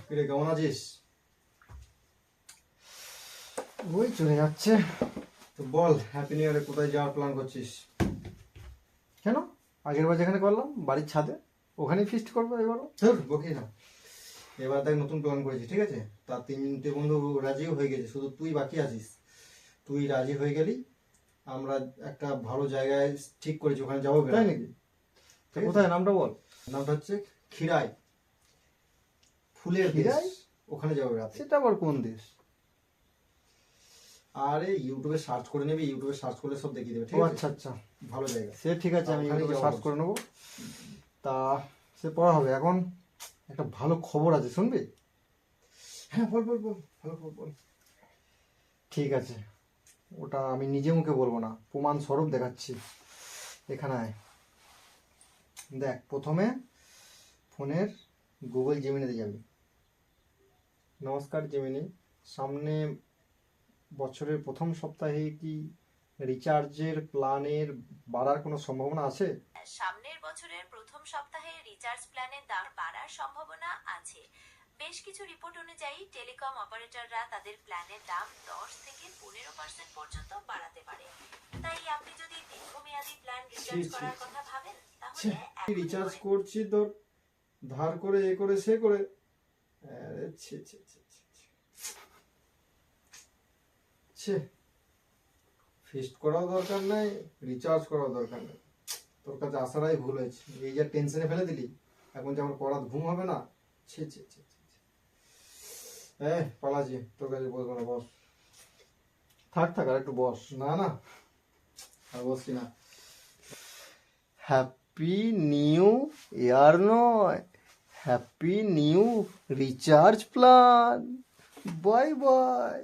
কিরে কেমন আছিস? ওই চলে যাচ্ছে। তো বল, হ্যাপি নিউ ইয়ারে কোথায় যাওয়ার প্ল্যান করছিস? কেন? আগের বার যেখানে করলাম বাড়ির ছাদে, ওখানেই ফিস্ট করবো এবারও। ধুর, বকি না। এবার দেখ নতুন প্ল্যান করেছি, ঠিক আছে? তার তিনটে বন্ধু রাজিও হয়ে গেছে, শুধু তুই বাকি আছিস। তুই রাজি হয়ে গেলি, আমরা একটা ভালো জায়গায় ঠিক করেছি, ওখানে যাবো। তাই নাকি? তো কোথায়, নামটা বল। নামটা হচ্ছে খিরাই, ফুলের খিরাই? দেশ। ওখানে যাবো রাতে। সেটা আবার কোন দেশ? আরে ইউটিউবে সার্চ করে নিবি, ইউটিউবে সার্চ করলে সব দেখিয়ে দেবে, ও ঠিক আছে? আচ্ছা আচ্ছা, ভালো জায়গা। সে ঠিক আছে, আমি ওখানেই ইউটিউবে যাওয়া সার্চ হচ্ছে। করে নেবো। তা সে পড়া হবে। এখন একটা ভালো খবর আছে, শুনবি? হ্যাঁ বল বল বল, ভালো খবর বল। ঠিক আছে, ওটা আমি নিজে মুখে বলবো না, প্রমাণ স্বরূপ দেখাচ্ছি। এখানে আয়। দেখ, প্রথমে ফোনের গুগল জেমিনিতে যাবি। নমস্কার জেমিনি, সামনে বছরের প্রথম সপ্তাহে কি রিচার্জের প্ল্যানের বাড়ার কোনো সম্ভাবনা আছে? সামনের বছরের প্রথম সপ্তাহে রিচার্জ প্ল্যানের দাম বাড়ার সম্ভাবনা আছে। বেশ কিছু রিপোর্ট অনুযায়ী টেলিকম অপারেটররা তাদের প্ল্যানের দাম 10 থেকে 15% পর্যন্ত বাড়াতে পারে। তাই আপনি যদি দীর্ঘমেয়াদী প্ল্যান রিচার্জ করার কথা ভাবেন তাহলে রিচার্জ করছি তোর ধার করে, এ করে সে করে। আরে ছে ছে ছে ছে ছে। ছে, ফিস্ট করাও দরকার নাই, রিচার্জ করাও দরকার নেই। তোর কাছে আসাটাই ভুল হয়েছে। এই যে টেনশনে ফেলে দিলি, এখন যে আমার পড়ার ঘুম হবে না। ছে ছে ছে ছে ছে। পালাজি, তোর কাছে বলবো না, বস। থাক থাক, আর একটু বস। না না, আর বসছি না। হ্যাপি নিউ ইয়ার নয়, happy new recharge plan. Bye bye.